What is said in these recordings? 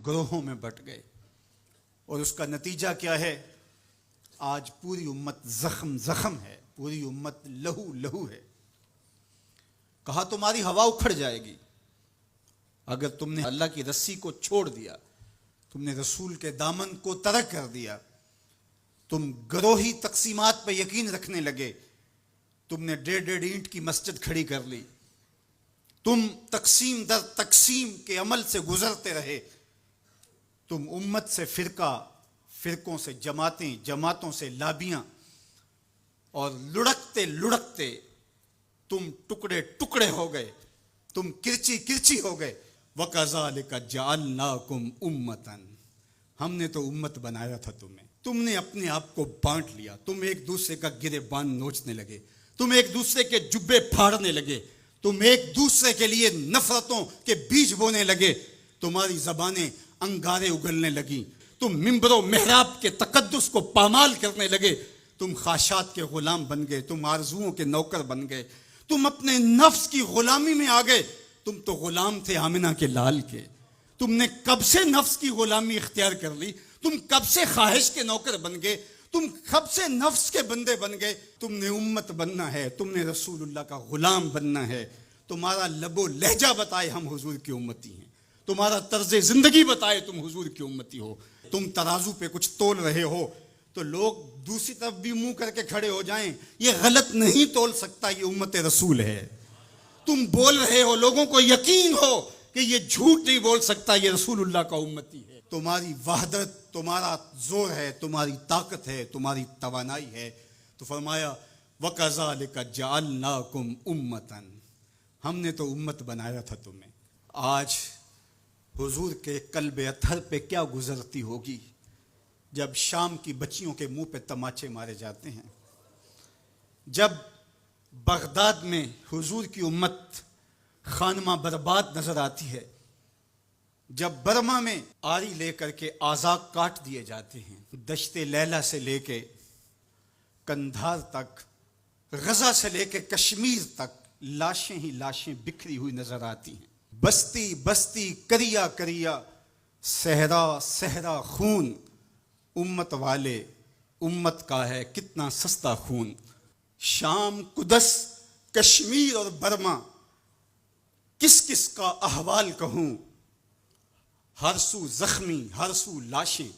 گروہوں میں بٹ گئے، اور اس کا نتیجہ کیا ہے؟ آج پوری امت زخم زخم ہے، پوری امت لہو لہو ہے۔ کہا تمہاری ہوا اکھڑ جائے گی اگر تم نے اللہ کی رسی کو چھوڑ دیا، تم نے رسول کے دامن کو ترک کر دیا، تم گروہی تقسیمات پہ یقین رکھنے لگے، تم نے 1.5 اینٹ کی مسجد کھڑی کر لی، تم تقسیم در تقسیم کے عمل سے گزرتے رہے، تم امت سے فرقوں سے جماعتیں، جماعتوں سے لابیاں، اور لڑکتے لڑکتے تم ٹکڑے ٹکڑے ہو گئے، تم کرچی کرچی ہو گئے۔ وَكَذَلِكَ جَعَلْنَاكُمْ أُمَّةً، ہم نے تو امت بنایا تھا تم نے اپنے آپ کو بانٹ لیا، تم ایک دوسرے کا گریبان نوچنے لگے، تم ایک دوسرے کے جبے پھاڑنے لگے، تم ایک دوسرے کے لیے نفرتوں کے بیج بونے لگے، تمہاری زبانیں انگارے اگلنے لگیں، تم منبر و محراب کے تقدس کو پامال کرنے لگے، تم خواہشات کے غلام بن گئے، تم آرزوؤں کے نوکر بن گئے، تم اپنے نفس کی غلامی میں آ گئے۔ تم تو غلام تھے آمنہ کے لال کے، تم نے کب سے نفس کی غلامی اختیار کر لی، تم کب سے خواہش کے نوکر بن گئے، تم کب سے نفس کے بندے بن گئے۔ تم نے امت بننا ہے، تم نے رسول اللہ کا غلام بننا ہے۔ تمہارا لب و لہجہ بتائے ہم حضور کی امتی ہیں، تمہارا طرز زندگی بتائے تم حضور کی امتی ہو۔ تم ترازو پہ کچھ تول رہے ہو تو لوگ دوسری طرف بھی منہ کر کے کھڑے ہو جائیں، یہ غلط نہیں تول سکتا، یہ امت رسول ہے۔ تم بول رہے ہو، لوگوں کو یقین ہو کہ یہ جھوٹ نہیں بول سکتا، یہ رسول اللہ کا امتی ہے۔ تمہاری وحدت، تمہارا زور ہے، تمہاری طاقت ہے، تمہاری توانائی ہے۔ تو فرمایا وَكَذَلِكَ جَعَلْنَاكُمْ أُمَّةً، ہم نے تو امت بنایا تھا تمہیں۔ آج حضور کے قلب اطہر پہ کیا گزرتی ہوگی جب شام کی بچیوں کے منہ پہ تماچے مارے جاتے ہیں، جب بغداد میں حضور کی امت خانمہ برباد نظر آتی ہے، جب برما میں آری لے کر کے اعضاء کاٹ دیے جاتے ہیں، دشت لیلہ سے لے کے کندھار تک، غزہ سے لے کے کشمیر تک لاشیں ہی لاشیں بکھری ہوئی نظر آتی ہیں، بستی بستی کریا کریا، صحرا صحرا خون، امت والے امت کا ہے کتنا سستا خون۔ شام، قدس، کشمیر اور برما، کس کس کا احوال کہوں، ہر سو زخمی، ہر سو لاشیں،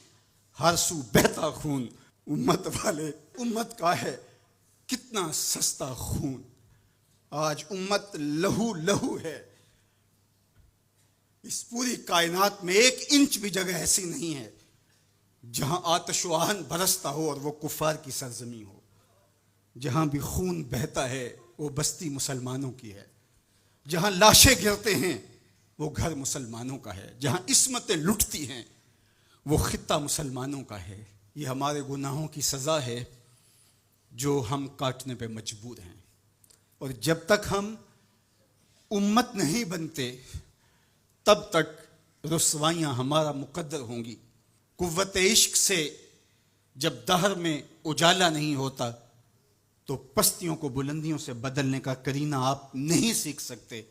ہر سو بہتا خون، امت والے امت کا ہے کتنا سستا خون۔ آج امت لہو لہو ہے، اس پوری کائنات میں 1 انچ بھی جگہ ایسی نہیں ہے جہاں آتش و آہن برستا ہو اور وہ کفار کی سرزمین ہو۔ جہاں بھی خون بہتا ہے وہ بستی مسلمانوں کی ہے، جہاں لاشیں گرتے ہیں وہ گھر مسلمانوں کا ہے، جہاں عصمتیں لٹتی ہیں وہ خطہ مسلمانوں کا ہے۔ یہ ہمارے گناہوں کی سزا ہے جو ہم کاٹنے پہ مجبور ہیں، اور جب تک ہم امت نہیں بنتے تب تک رسوائیاں ہمارا مقدر ہوں گی۔ قوت عشق سے جب دہر میں اجالا نہیں ہوتا تو پستیوں کو بلندیوں سے بدلنے کا قرینہ آپ نہیں سیکھ سکتے۔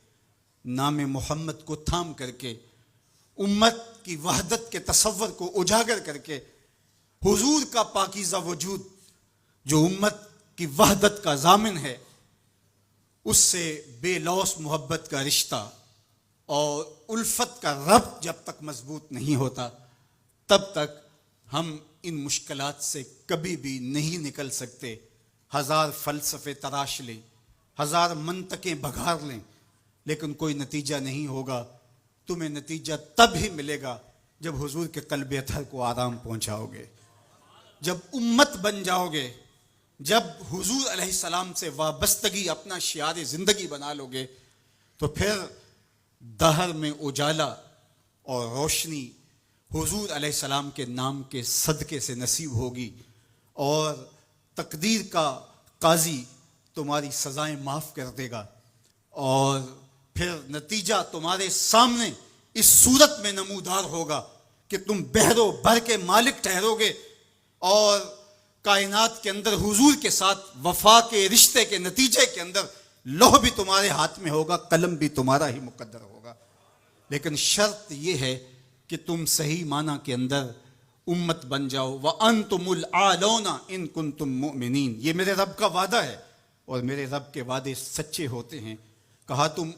نام محمد کو تھام کر کے، امت کی وحدت کے تصور کو اجاگر کر کے، حضور کا پاکیزہ وجود جو امت کی وحدت کا ضامن ہے، اس سے بے لوث محبت کا رشتہ اور الفت کا ربط جب تک مضبوط نہیں ہوتا تب تک ہم ان مشکلات سے کبھی بھی نہیں نکل سکتے۔ 1000 فلسفے تراش لیں، 1000 منطقیں بگھار لیں، لیکن کوئی نتیجہ نہیں ہوگا۔ تمہیں نتیجہ تب ہی ملے گا جب حضور کے قلب اطہر کو آرام پہنچاؤ گے، جب امت بن جاؤ گے، جب حضور علیہ السلام سے وابستگی اپنا شعار زندگی بنا لو گے، تو پھر دہر میں اجالا اور روشنی حضور علیہ السلام کے نام کے صدقے سے نصیب ہوگی، اور تقدیر کا قاضی تمہاری سزائیں معاف کر دے گا، اور پھر نتیجہ تمہارے سامنے اس صورت میں نمودار ہوگا کہ تم بحر و بر کے مالک ٹھہرو گے، اور کائنات کے اندر حضور کے ساتھ وفا کے رشتے کے نتیجے کے اندر لوح بھی تمہارے ہاتھ میں ہوگا، قلم بھی تمہارا ہی مقدر ہوگا۔ لیکن شرط یہ ہے کہ تم صحیح معنی کے اندر امت بن جاؤ. وَأَنْتُمُ الْأَعْلَوْنَ إِن كُنتُم مُؤْمِنِينَ. یہ میرے رب کا وعدہ ہے اور میرے رب کے وعدے سچے ہوتے ہیں. کہا تم